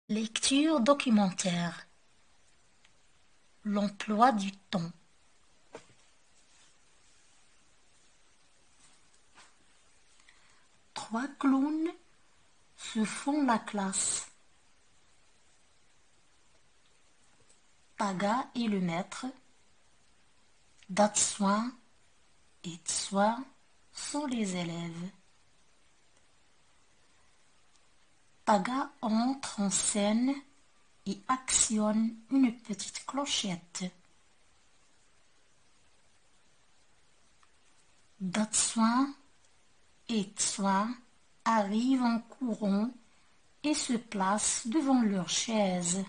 Lecture documentaire. L'emploi du temps. Trois clowns se font la classe. Paga est le maître. Datsuin et Tsua sont les élèves. Paga entre en scène et actionne une petite clochette. Datsuin et Tsua arrivent en courant et se placent devant leur chaise.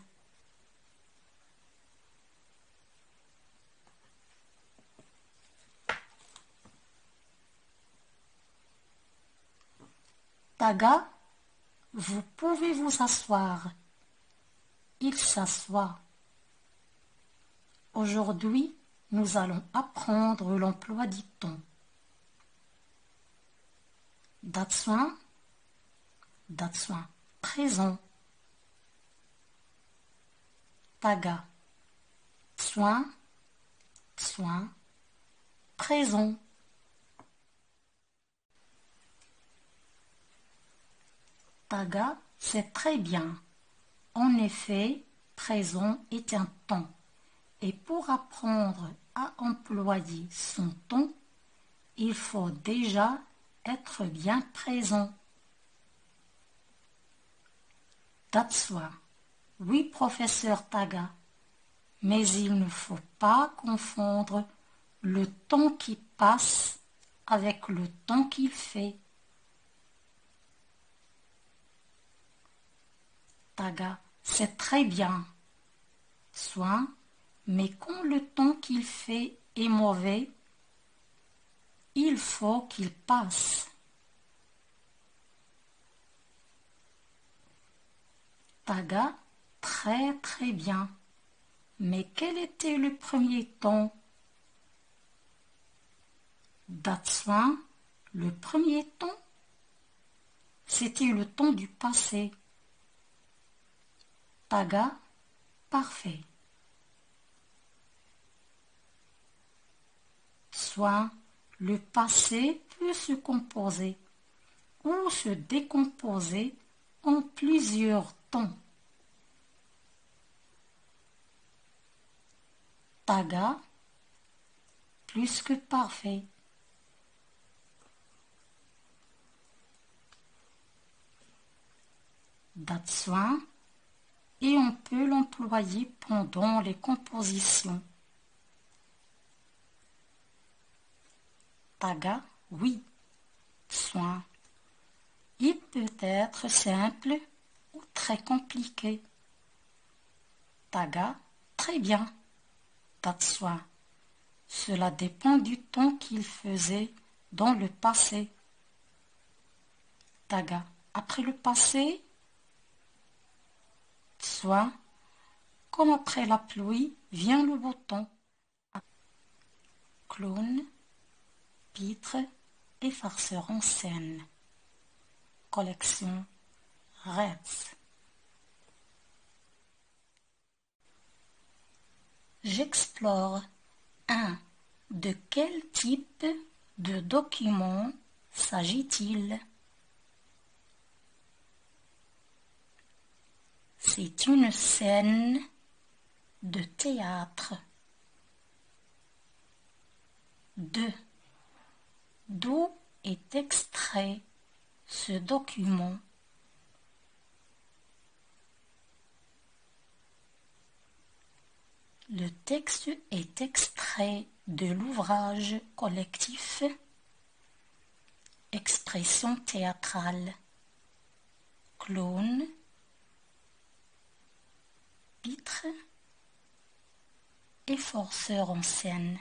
Paga, vous pouvez vous asseoir. Il s'assoit. Aujourd'hui, nous allons apprendre l'emploi du temps. Datsuin, présent. Paga, Tsua, présent. Paga, c'est très bien. En effet, présent est un temps. Et pour apprendre à employer son temps, il faut déjà être bien présent. Datsuin. Oui, professeur Paga, mais il ne faut pas confondre le temps qui passe avec le temps qu'il fait. Paga, c'est très bien. Tsua, mais quand le temps qu'il fait est mauvais, il faut qu'il passe. Paga, très bien. Mais quel était le premier temps? Datsuin, le premier temps, c'était le temps du passé. Paga, parfait. Tsua, le passé peut se composer ou se décomposer en plusieurs temps. Paga, plus que parfait. Datsuin, et on peut l'employer pendant les compositions. Paga, oui. Tsua, il peut être simple ou très compliqué. Paga, très bien. Datsuin, cela dépend du temps qu'il faisait dans le passé. Paga, après le passé, Tsua, comme après la pluie, vient le beau temps. Clown, pitre et farceur en scène. Collection Retz. J'explore 1. De quel type de document s'agit-il? C'est une scène de théâtre. 2. D'où est extrait ce document? Le texte est extrait de l'ouvrage collectif Expression théâtrale. Clown, pitre et farceur en scène.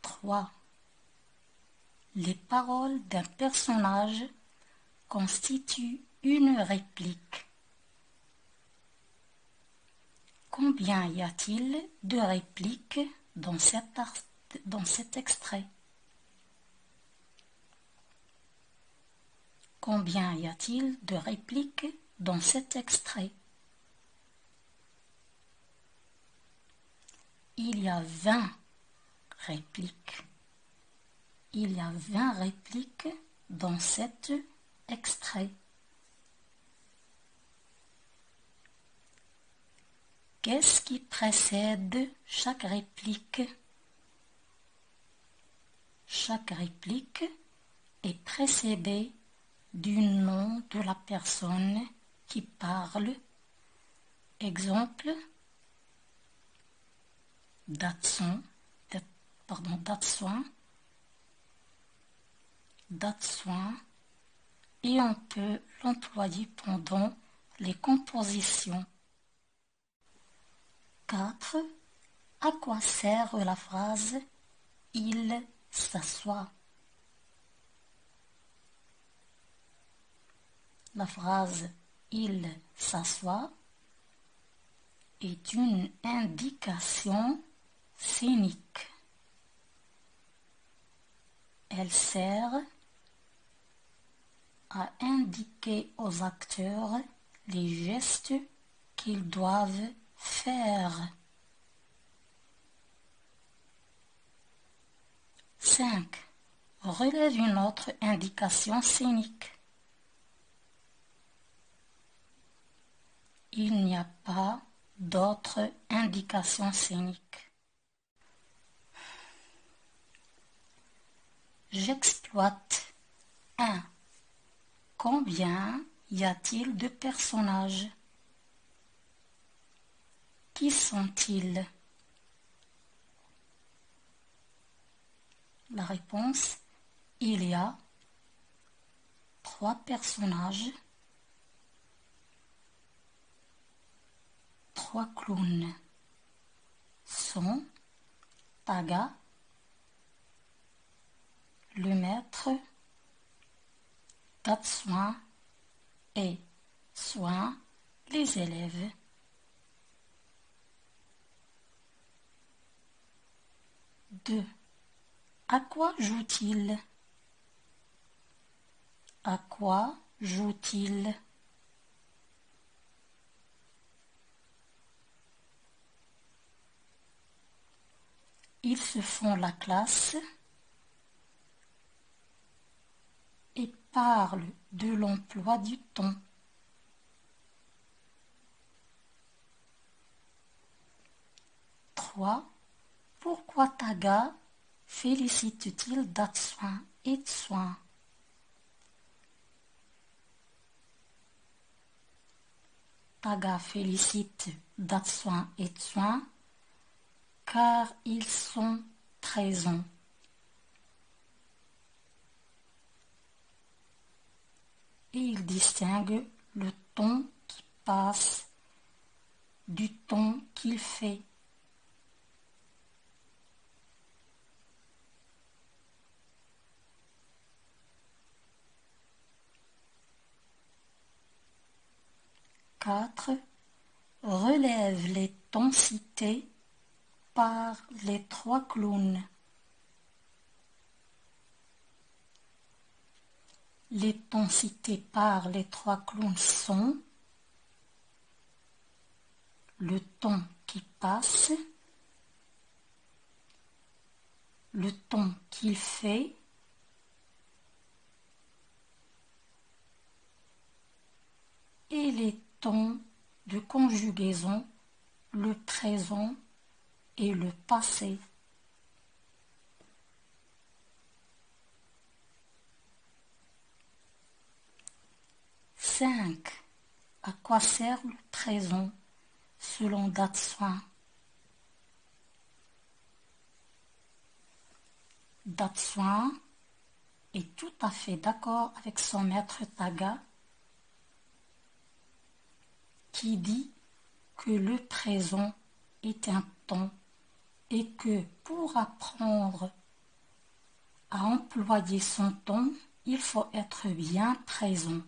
3. Les paroles d'un personnage constituent une réplique. Combien y a-t-il de répliques dans cet dans cet extrait? Combien y a-t-il de répliques dans cet extrait? Il y a 20 répliques. Il y a 20 répliques dans cet extrait. Qu'est-ce qui précède chaque réplique? Chaque réplique est précédée du nom de la personne qui parle. Exemple, Datsun, et on peut l'employer pendant les compositions. 4. À quoi sert la phrase « il s'assoit » ? La phrase « il s'assoit » est une indication scénique. Elle sert à indiquer aux acteurs les gestes qu'ils doivent faire. 5. Relève une autre indication scénique. Il n'y a pas d'autres indications scéniques. J'exploite 1. Combien y a-t-il de personnages? Qui sont-ils? La réponse, il y a 3 personnages, 3 clowns. Sont Taga, le maître, Tatsuin et Soin, les élèves. 2. À quoi joue-t-il? À quoi joue-t-il? Ils se font la classe et parlent de l'emploi du temps. 3. Pourquoi Taga félicite-t-il Datsuin et Tsuin? Taga félicite Datsuin et Tsuin car ils sont présents. Et il distingue le temps qui passe du temps qu'il fait. Quatre. Relève les temps cités par les 3 clowns. Les temps cités par les 3 clowns sont le temps qui passe, le temps qu'il fait et les temps de conjugaison, le présent et le passé. 5. À quoi sert le présent selon Datsuin? Datsuin est tout à fait d'accord avec son maître Taga qui dit que le présent est un temps et que pour apprendre à employer son temps, il faut être bien présent.